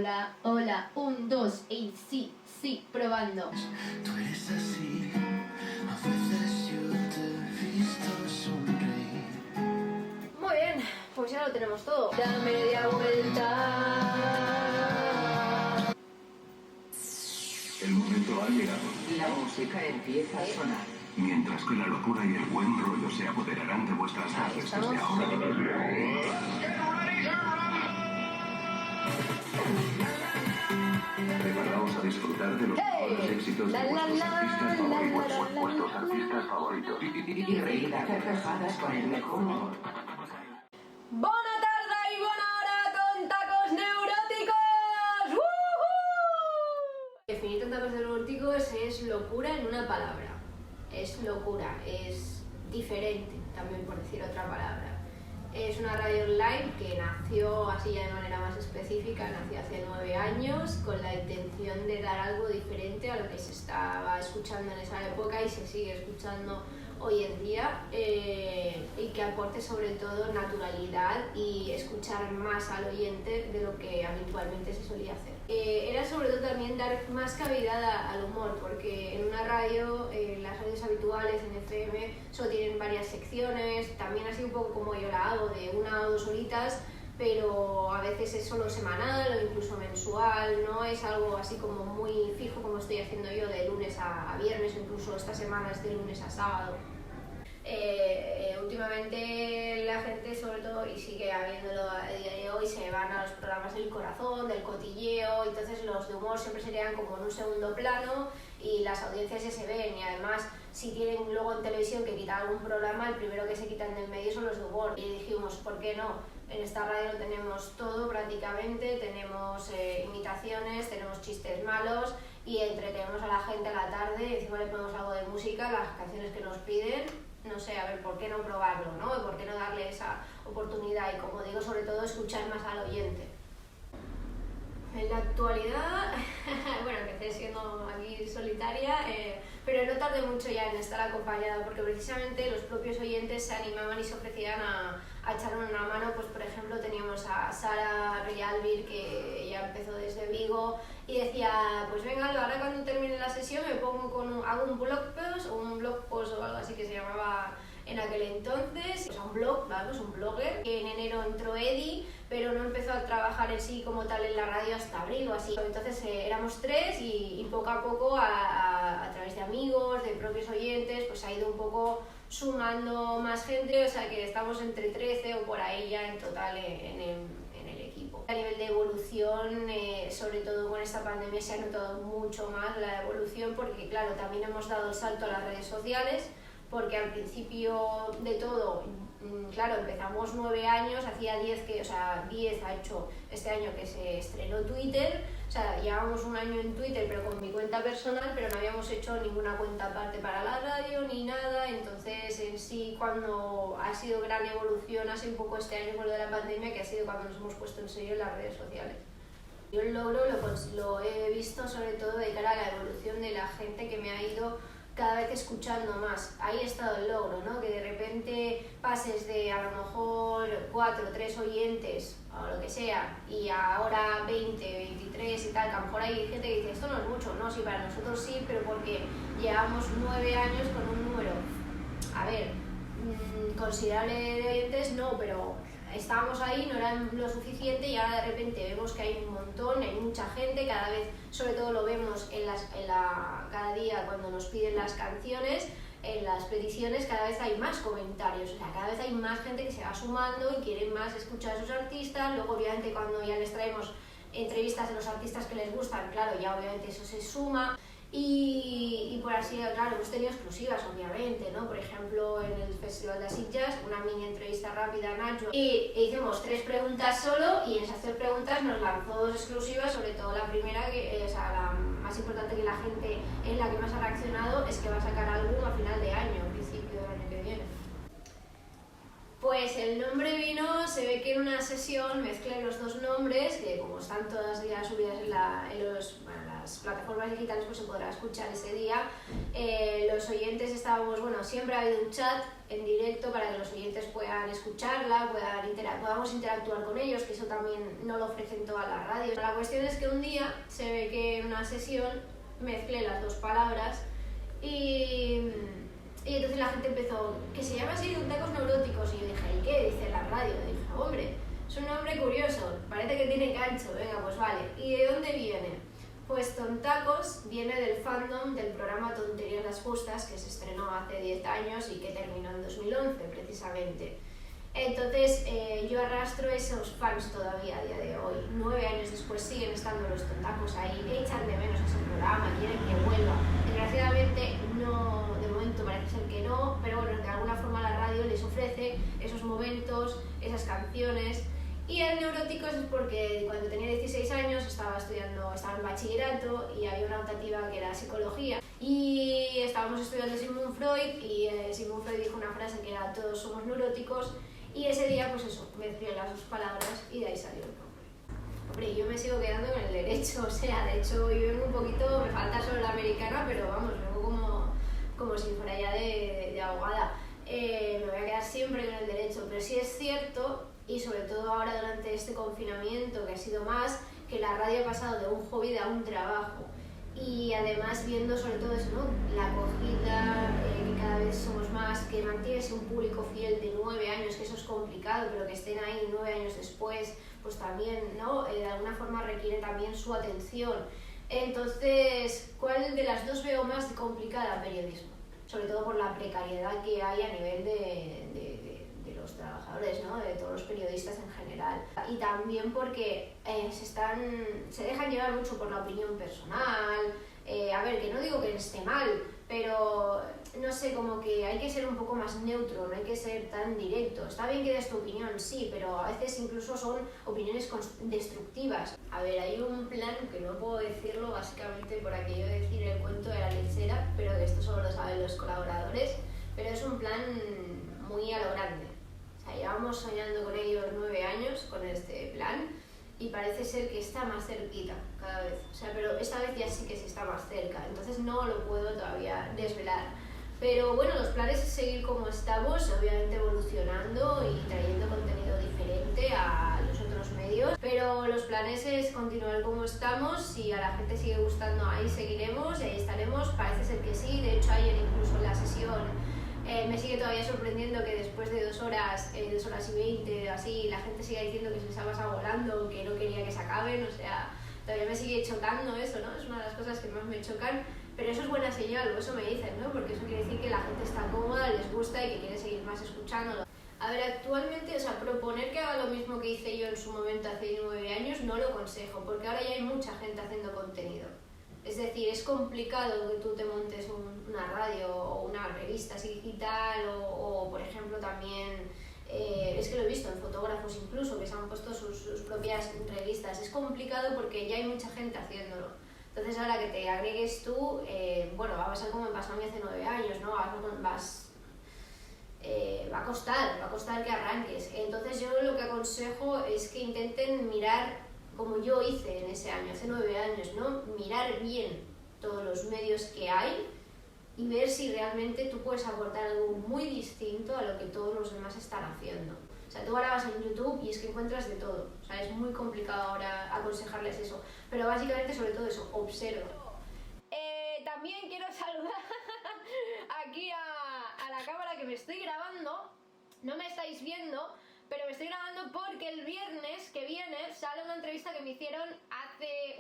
Hola, hola, 1, 2, y sí, probando. Tú eres así, a veces yo te he visto sonreír. Muy bien, pues ya lo tenemos todo. Da media vuelta. El momento ha llegado. La música empieza a sonar. Mientras que la locura y el buen rollo se apoderarán de vuestras tardes desde ahora. Preparaos a disfrutar de los mejores éxitos de vuestros artistas favoritos. Y reír a carcajadas con el mejor humor. Buena tarde y buena hora con tacos neuróticos. ¡Woohoo! Definir con tacos neuróticos es locura en una palabra. Es locura, es diferente, también por decir otra palabra. Es una radio online que nació así ya de manera más específica, nació hace 9 años con la intención de dar algo diferente a lo que se estaba escuchando en esa época y se sigue escuchando hoy en día, y que aporte sobre todo naturalidad y escuchar más al oyente de lo que habitualmente se solía hacer. Era sobre todo también dar más cavidad al humor, porque en una radio, las radios habituales en FM solo tienen varias secciones, también así un poco como yo la hago, de 1 o 2 horitas, pero a veces es solo semanal o incluso mensual, no es algo así como muy fijo como estoy haciendo yo de lunes a viernes, o incluso esta semana es de lunes a sábado. Últimamente la gente, sobre todo, y sigue habiéndolo a día de hoy, se van a los programas del corazón, del cotilleo, entonces los de humor siempre serían como en un segundo plano y las audiencias ya se ven, y además si tienen luego en televisión que quitar algún programa, el primero que se quitan del medio son los de humor. Y dijimos, ¿por qué no? En esta radio lo tenemos todo prácticamente, tenemos imitaciones, tenemos chistes malos y entretenemos a la gente a la tarde, encima le ponemos algo de música, las canciones que nos piden. No sé, a ver, ¿por qué no probarlo, no? ¿Por qué no darle esa oportunidad? Y como digo, sobre todo, escuchar más al oyente. En la actualidad, bueno, empecé siendo aquí solitaria, pero no tardé mucho ya en estar acompañada, porque precisamente los propios oyentes se animaban y se ofrecían a echar una mano. Pues por ejemplo teníamos a Sara Rialvir, que ya empezó desde Vigo, y decía, pues venga, ahora cuando termine la sesión me pongo hago un blog post o algo así que se llamaba en aquel entonces, o sea, un blog, vamos, un blogger, que en enero entró Eddie, pero no empezó a trabajar en sí como tal en la radio hasta abril o así. Entonces éramos 3 y poco a poco, a través de amigos, de propios oyentes, pues ha ido un poco sumando más gente, o sea que estamos entre 13 o por ahí ya en total en el equipo. A nivel de evolución, sobre todo con esta pandemia se ha notado mucho más la evolución, porque claro, también hemos dado el salto a las redes sociales, porque al principio de todo, claro, empezamos 9 años, hacía 10 ha hecho este año que se estrenó Twitter, o sea, llevábamos 1 año en Twitter, pero con mi cuenta personal, pero no habíamos hecho ninguna cuenta aparte para la radio ni nada. Entonces, en sí, cuando ha sido gran evolución, ha sido un poco este año con lo de la pandemia, que ha sido cuando nos hemos puesto en serio en las redes sociales. Yo el logro lo he visto sobre todo de cara a la evolución de la gente que me ha ido cada vez escuchando más. Ahí ha estado el logro, ¿no? Que de repente pases de a lo mejor 4 o 3 oyentes o lo que sea, y ahora 20, 23 y tal, que a lo mejor hay gente que dice, esto no es mucho, no, sí, para nosotros sí, pero porque llevamos 9 años con un número, a ver, considerable de oyentes, no, pero estábamos ahí, no era lo suficiente, y ahora de repente vemos que hay un montón, hay mucha gente, cada vez, sobre todo lo vemos cada día cuando nos piden las canciones, en las peticiones cada vez hay más comentarios, o sea, cada vez hay más gente que se va sumando y quiere más escuchar a esos artistas. Luego obviamente cuando ya les traemos entrevistas de los artistas que les gustan, claro, ya obviamente eso se suma. Y por así, claro, hemos tenido exclusivas, obviamente, ¿no? Por ejemplo, en el Festival de Sitges, una mini entrevista rápida a Nacho, y hicimos 3 preguntas solo, y en esas 3 preguntas nos lanzó 2 exclusivas, sobre todo la primera, que, la más importante, que la gente en la que más ha reaccionado, es que va a sacar álbum a final de año, a principio del año que viene. Pues el nombre vino, se ve que en una sesión mezclé los dos nombres, que como están todas ya subidas en las plataformas digitales, pues se podrá escuchar ese día. Los oyentes estábamos, bueno, siempre ha habido un chat en directo para que los oyentes puedan escucharla, podamos interactuar con ellos, que eso también no lo ofrecen todas las radios. La cuestión es que un día se ve que en una sesión mezclé las dos palabras y entonces la gente empezó, que se llama así Tontacos Neuróticos, y yo dije, ¿y qué dice la radio? Y dije, hombre, es un nombre curioso, parece que tiene gancho, venga, pues vale. ¿Y de dónde viene? Pues Tontacos viene del fandom del programa Tonterías las Justas, que se estrenó hace 10 años y que terminó en 2011 precisamente. Entonces yo arrastro esos fans todavía a día de hoy. 9 años después siguen estando los Tontacos ahí, echan de menos ese programa, quieren que vuelva. Desgraciadamente no, de momento parece ser que no, pero bueno, de alguna forma la radio les ofrece esos momentos, esas canciones. Y el Neuróticos es porque cuando tenía 16 años estaba en bachillerato y había una optativa que era psicología. Y estábamos estudiando Sigmund Freud y Sigmund Freud dijo una frase que era todos somos neuróticos. Y ese día, pues eso, mezclé las dos palabras y de ahí salió el nombre. Hombre, yo me sigo quedando en el derecho, o sea, de hecho hoy vengo un poquito, me falta solo la americana, pero vamos, vengo como si fuera ya de abogada. Me voy a quedar siempre en el derecho, pero sí es cierto, y sobre todo ahora durante este confinamiento, que ha sido más, que la radio ha pasado de un hobby a un trabajo. Y además viendo sobre todo eso, ¿no? La acogida, que cada vez somos más, que mantienes un público fiel de 9 años, que eso es complicado, pero que estén ahí 9 años después, pues también, ¿no? De alguna forma requiere también su atención. Entonces, ¿cuál de las dos veo más complicada? Periodismo, sobre todo por la precariedad que hay a nivel de los trabajadores, ¿no? De todos los periodistas en general. Y también porque se dejan llevar mucho por la opinión personal. A ver, que no digo que esté mal, pero no sé, como que hay que ser un poco más neutro, no hay que ser tan directo. Está bien que des tu opinión, sí, pero a veces incluso son opiniones destructivas. A ver, hay un plan que no puedo decirlo básicamente por aquello de decir el cuento de la lechera, pero que esto solo lo saben los colaboradores, pero es un plan muy a lo grande. O sea, llevamos soñando con ellos 9 años, con este plan, y parece ser que está más cerquita cada vez. O sea, pero esta vez ya sí que se está más cerca, entonces no lo puedo todavía desvelar. Pero bueno, los planes es seguir como estamos, obviamente evolucionando y trayendo contenido diferente a los otros medios. Pero los planes es continuar como estamos, si a la gente sigue gustando ahí seguiremos y ahí estaremos. Parece ser que sí, de hecho ayer incluso en la sesión me sigue todavía sorprendiendo que después de 2 horas, 2 horas y 20, así, la gente siga diciendo que se les ha pasado volando, que no quería que se acaben, o sea, todavía me sigue chocando eso, ¿no? Es una de las cosas que más me chocan, pero eso es buena señal, o eso me dicen, ¿no? Porque eso quiere decir que la gente está cómoda, les gusta y que quiere seguir más escuchándolo. A ver, actualmente, o sea, proponer que haga lo mismo que hice yo en su momento hace 9 años no lo aconsejo, porque ahora ya hay mucha gente haciendo contenido. Es decir, es complicado que tú te montes una radio o una revista así digital o por ejemplo también, es que lo he visto en fotógrafos incluso que se han puesto sus propias revistas. Es complicado porque ya hay mucha gente haciéndolo. Entonces ahora que te agregues tú, bueno, va a pasar como me pasó a mí hace 9 años, ¿no? Va a costar que arranques. Entonces yo lo que aconsejo es que intenten mirar, como yo hice en ese año, hace 9 años, ¿no? Mirar bien todos los medios que hay y ver si realmente tú puedes aportar algo muy distinto a lo que todos los demás están haciendo. O sea, tú ahora vas en YouTube y es que encuentras de todo. O sea, es muy complicado ahora aconsejarles eso. Pero básicamente, sobre todo eso, observa. También quiero saludar aquí a la cámara que me estoy grabando. No me estáis viendo, pero me estoy grabando porque el viernes que viene sale una entrevista que me hicieron hace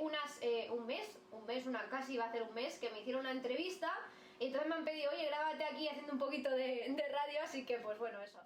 casi va a hacer un mes, que me hicieron una entrevista y entonces me han pedido, oye, grábate aquí haciendo un poquito de radio, así que pues bueno, eso.